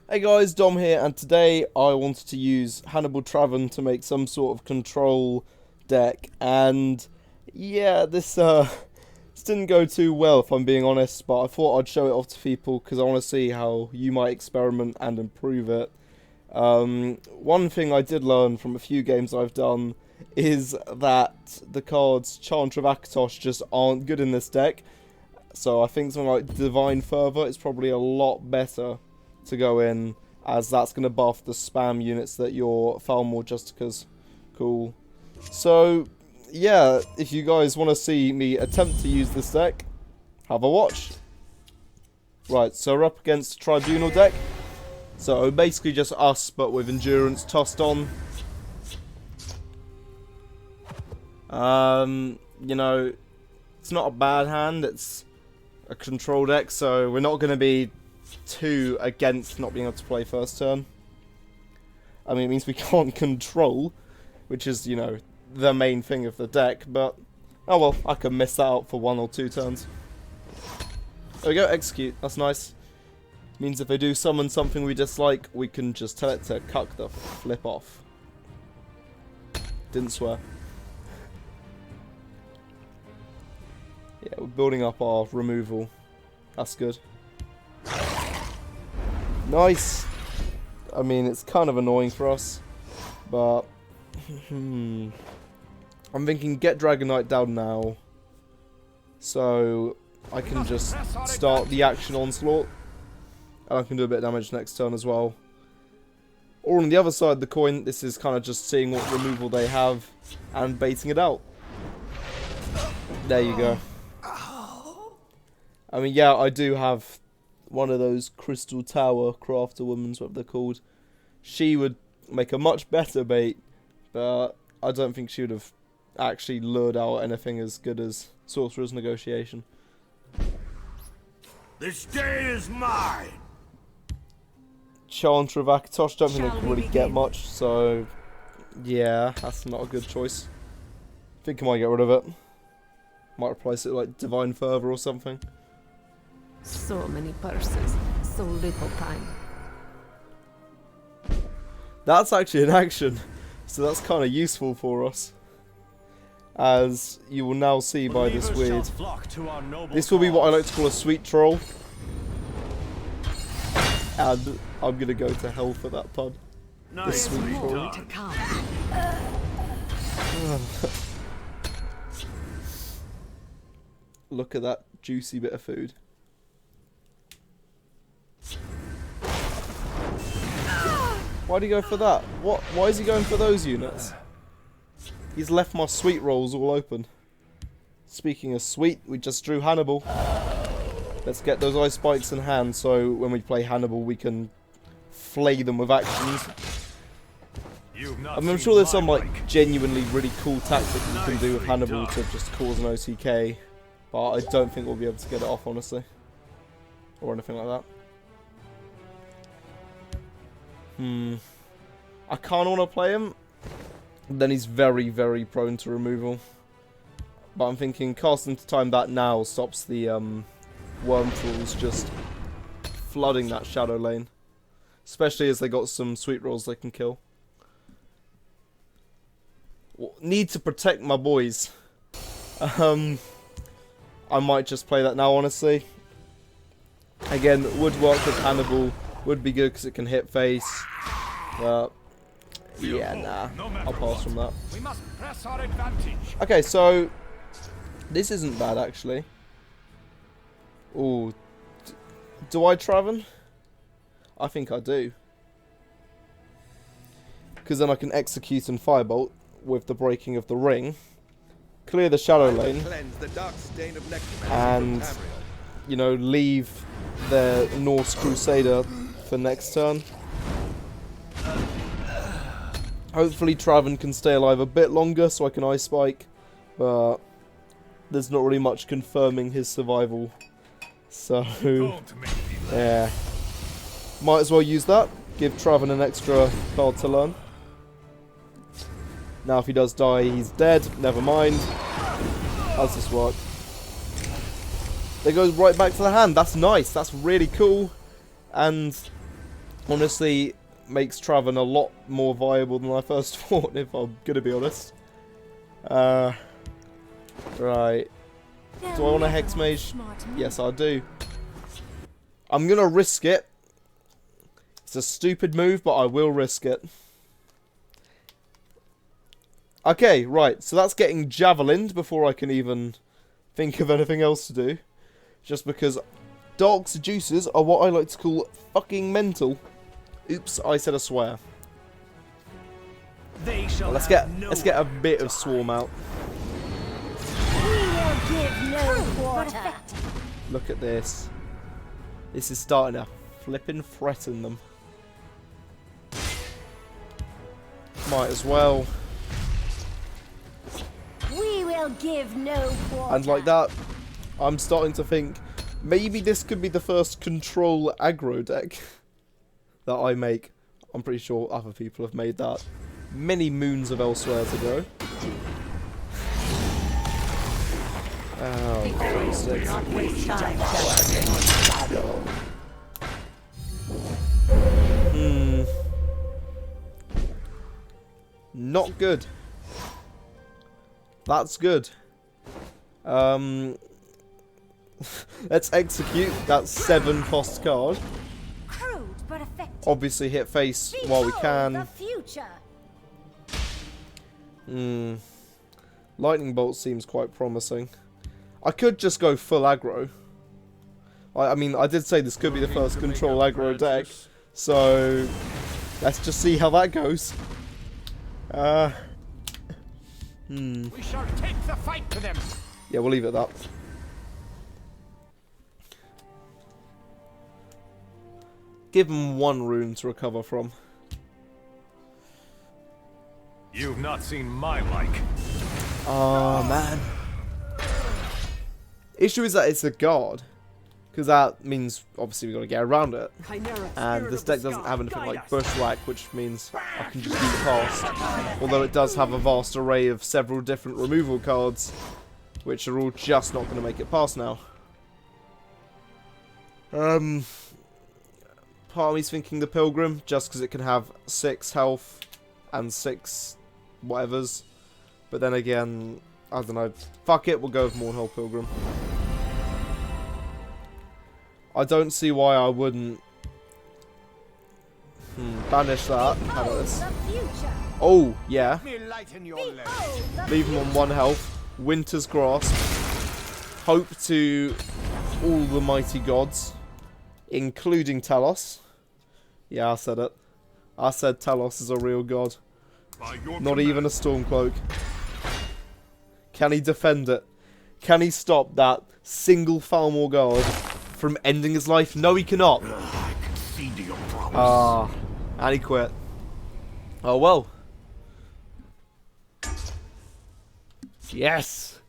Hey guys, Dom here, and today I wanted to use Hannibal Traven to make some sort of control deck, and yeah, this didn't go too well if I'm being honest, but I thought I'd show it off to people because I want to see how you might experiment and improve it. One thing I did learn from a few games I've done is that the cards Chant of Akatosh just aren't good in this deck, so I think something like Divine Fervor is probably a lot better to go in, as that's going to buff the spam units that your Falmor Justicas. Cool. So, yeah, if you guys want to see me attempt to use this deck, have a watch. Right, so we're up against a Tribunal deck. So, basically just us, but with Endurance tossed on. You know, it's not a bad hand, it's a control deck, so we're not going to be too against not being able to play first turn. I mean, it means we can't control, which is, you know, the main thing of the deck, but oh well, I can miss that out for 1 or 2 turns. There we go, execute, that's nice. Means if they do summon something we dislike, we can just tell it to cuck the flip off. Didn't swear. Yeah, we're building up our removal. That's good. Nice! I mean, it's kind of annoying for us, but I'm thinking get Dragon Knight down now, so I can just start the action onslaught, and I can do a bit of damage next turn as well. Or on the other side of the coin, this is kind of just seeing what removal they have and baiting it out. There you go. I mean, yeah, I do have one of those Crystal Tower Crafter Women's, whatever they're called. She would make a much better bait, but I don't think she would have actually lured out anything as good as Sorcerer's Negotiation. This day is mine. Chanter of Akatosh, don't think they can really get much, so yeah, that's not a good choice. I think I might get rid of it. Might replace it with like Divine Fervor or something. So many purses, so little time. That's actually an action, so that's kind of useful for us. As you will now see by this weird... This will be what I like to call a sweet troll. And I'm going to go to hell for that pun. The sweet troll. Look at that juicy bit of food. Why'd he go for that? What? Why is he going for those units? He's left my sweet rolls all open. Speaking of sweet, we just drew Hannibal. Let's get those ice spikes in hand so when we play Hannibal we can flay them with actions. I mean, I'm sure there's some like genuinely really cool tactic you can do with Hannibal to just cause an OTK, but I don't think we'll be able to get it off, honestly. Or anything like that. I kind of want to play him. Then he's very, very prone to removal. But I'm thinking casting to time that now stops the worm trolls just flooding that shadow lane. Especially as they got some sweet rolls they can kill. Need to protect my boys. I might just play that now, honestly. Again, would work with Hannibal. Would be good because it can hit face. But yeah, nah. I'll pass from that. We must press our advantage. Okay, so this isn't bad actually. Ooh, do I Traven? I think I do. Because then I can execute and firebolt with the breaking of the ring, clear the shadow lane, and you know, leave the Norse Crusader for next turn. Hopefully Traven can stay alive a bit longer so I can Ice Spike, but there's not really much confirming his survival. So, yeah. Might as well use that. Give Traven an extra card to learn. Now if he does die, he's dead. Never mind. How does this work? They go right back to the hand. That's nice. That's really cool. And honestly makes Traven a lot more viable than I first thought, if I'm gonna be honest. Right. Do I want a Hex Mage? Yes, I do. I'm gonna risk it. It's a stupid move, but I will risk it. Okay, right. So that's getting javelined before I can even think of anything else to do. Just because Dark Seducers are what I like to call fucking mental. Oops, I said a swear. Well, let's get a bit of Swarm out. Look at this. This is starting to flippin' threaten them. Might as well. We will give no quarter. And like that, I'm starting to think maybe this could be the first control aggro deck that I make. I'm pretty sure other people have made that many moons of elsewhere ago. Oh, not good. That's good. Let's execute that 7 cost card. Crude but effective. Obviously hit face while we can. The future. Lightning Bolt seems quite promising. I could just go full aggro. I mean, I did say this could be the first control aggro deck, so let's just see how that goes. We shall take the fight to them. Yeah, we'll leave it at that. Give them 1 rune to recover from. You've not seen my like. Oh, man. Issue is that it's a guard. Because that means, obviously, we've got to get around it. And this deck doesn't have anything like Bushwhack, which means I can just beat it past. Although it does have a vast array of several different removal cards, which are all just not going to make it past now. Part of me's thinking the Pilgrim, just because it can have 6 health and 6 whatevers. But then again, I don't know. Fuck it, we'll go with Mournhold Pilgrim. I don't see why I wouldn't banish that. How about this? Oh, yeah. Leave him on 1 health. Winter's Grasp. Hope to all the mighty gods, including Talos. Yeah, I said it. I said Talos is a real god. Not even a Stormcloak. Can he defend it? Can he stop that single Falmor guard from ending his life? No, he cannot. Ah, and he quit. Oh well. Yes,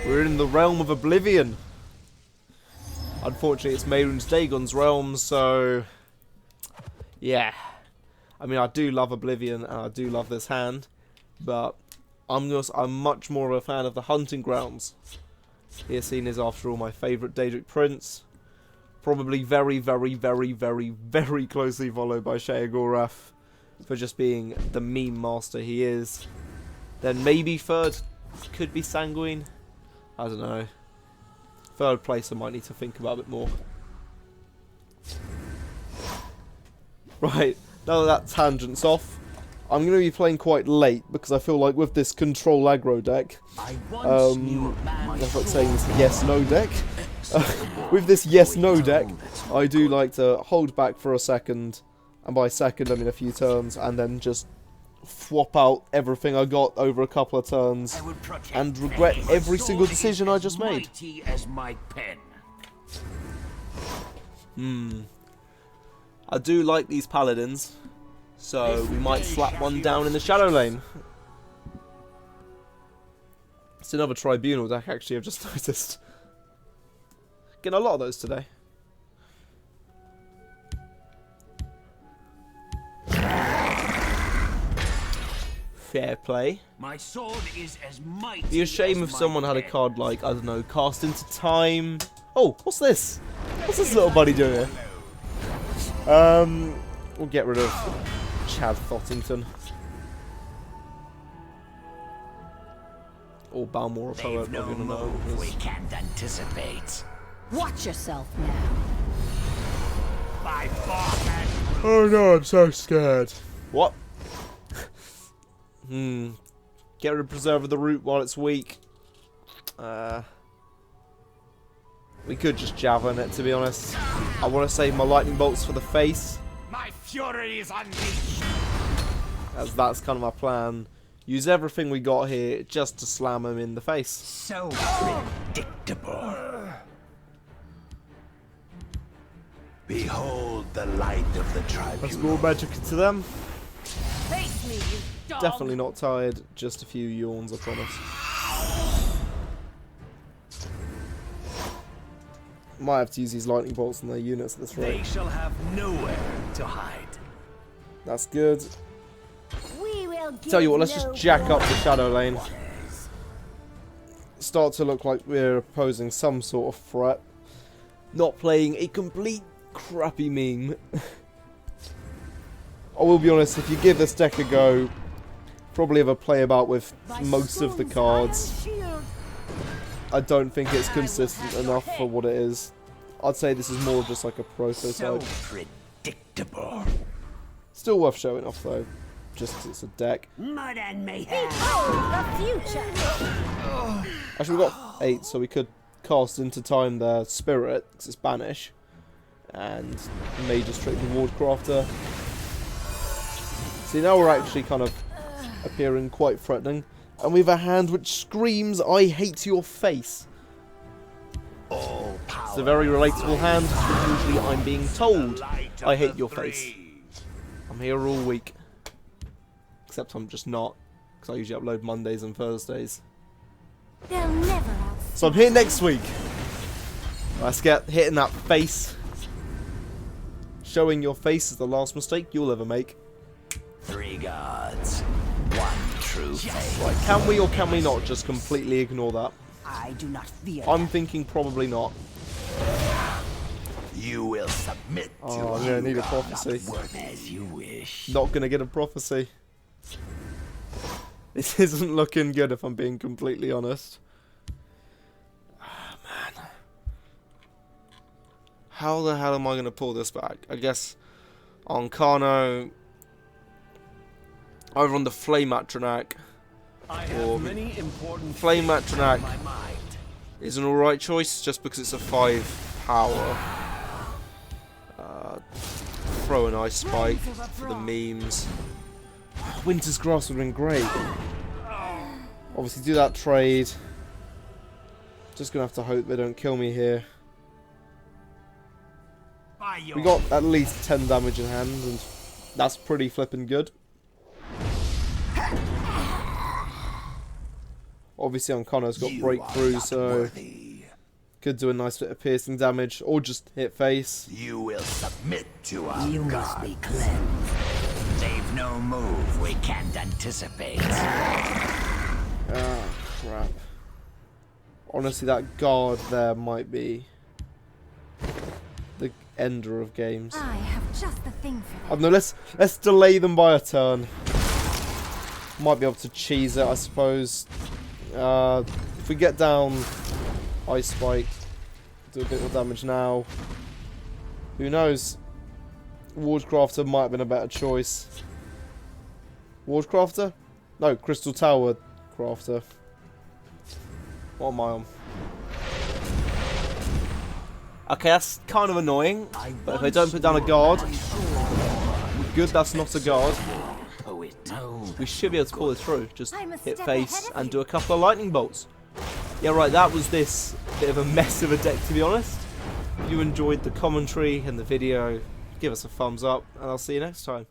we're in the realm of Oblivion. Unfortunately, it's Mehrunes Dagon's realm, so yeah. I mean, I do love Oblivion and I do love this hand, but I'm much more of a fan of the Hunting Grounds. Eocene is, after all, my favourite Daedric Prince. Probably very, very, very, very, very closely followed by Sheogorath for just being the meme master he is. Then maybe 3rd could be Sanguine. I don't know. 3rd place I might need to think about a bit more. Right, now that tangent's off, I'm going to be playing quite late because I feel like with this control aggro deck, that's like saying this yes-no deck. With this yes-no deck, I do like to hold back for a second, and by second I mean a few turns, and then just swap out everything I got over a couple of turns, and regret every single decision I just made. I do like these paladins, so we might slap one down in the Shadow Lane. It's another Tribunal deck, actually, I've just noticed. Getting a lot of those today. Fair play. My sword is as mighty. Be a shame if someone had a card like, I don't know, Cast into Time. Oh, what's this? What's this little buddy doing here? We'll get rid of Chad Thottington. Or Balmore, if I They've no don't know. move we can't anticipate. Watch yourself now. By Barman. Oh no, I'm so scared. What? Get rid of Preserve of the Root while it's weak. We could just javelin it, to be honest. I want to save my lightning bolts for the face, My fury is unleashed. as that's kind of my plan. Use everything we got here just to slam him in the face. So predictable. Behold the light of the Let's tribunal. go magic into them. Face me, you dog. Definitely not tired, just a few yawns, I promise. Might have to use these lightning bolts on their units at this They rate. shall have nowhere to hide. That's good. We will give Tell you what, let's no just jack up the quarter. shadow lane. Start to look like we're opposing some sort of threat. Not playing a complete crappy meme. I will be honest, if you give this deck a go, probably have a play about with By most of the Storm's cards. iron shield. I don't think it's consistent enough for what it is. I'd say this is more just like a So prototype. predictable. Still worth showing off though, just 'cause it's a deck. Mud and mayhem. Behold the future. Actually, we've got 8, so we could cast into time their Spirit, because it's Banish. And Mage is trick the Wardcrafter. See, now we're actually kind of appearing quite threatening. And we have a hand which screams, I hate your face. All power. It's a very relatable hand, because usually I'm being told, I hate your face. I'm here all week. Except I'm just not, because I usually upload Mondays and Thursdays. They'll never out. So I'm here next week. Let's get hit in that face. Showing your face is the last mistake you'll ever make. 3 gods. 1 true faith. Right, can we or can we not just completely ignore that? I do not fear. I'm thinking probably not. You will submit to Oh, I'm gonna need a God, prophecy. not worth as you wish. Not gonna get a prophecy. This isn't looking good if I'm being completely honest. Ah, man. How the hell am I gonna pull this back? I guess on Kano, over on the Flame Atronak. I Or have many important Flame things on Atronak my mind. is an alright choice just because it's a 5 power. Throw an Ice Spike for the memes. Winter's Grass would have been great. Obviously do that trade. Just gonna have to hope they don't kill me here. By your We got at least 10 damage in hand and that's pretty flippin' good. Obviously Uncano's got You breakthrough, are not so worthy. could do a nice bit of piercing damage or just hit face. You will submit to our You must God. be cleansed. They've no move we can't anticipate. Ah, crap. Honestly, that guard there might be the ender of games. I have just the thing for I don't know, let's delay them by a turn. Might be able to cheese it, I suppose. If we get down Ice Spike, do a bit more damage now. Who knows? Wardcrafter might have been a better choice. Wardcrafter? No, Crystal Tower Crafter. What am I on? Okay, that's kind of annoying, but if they don't put down a guard, good, that's not a guard. Poet. No. We should be able to pull it through. Just I'm a hit step face ahead of and you. do a couple of lightning bolts. Yeah, right, that was this bit of a mess of a deck, to be honest. If you enjoyed the commentary and the video, give us a thumbs up, and I'll see you next time.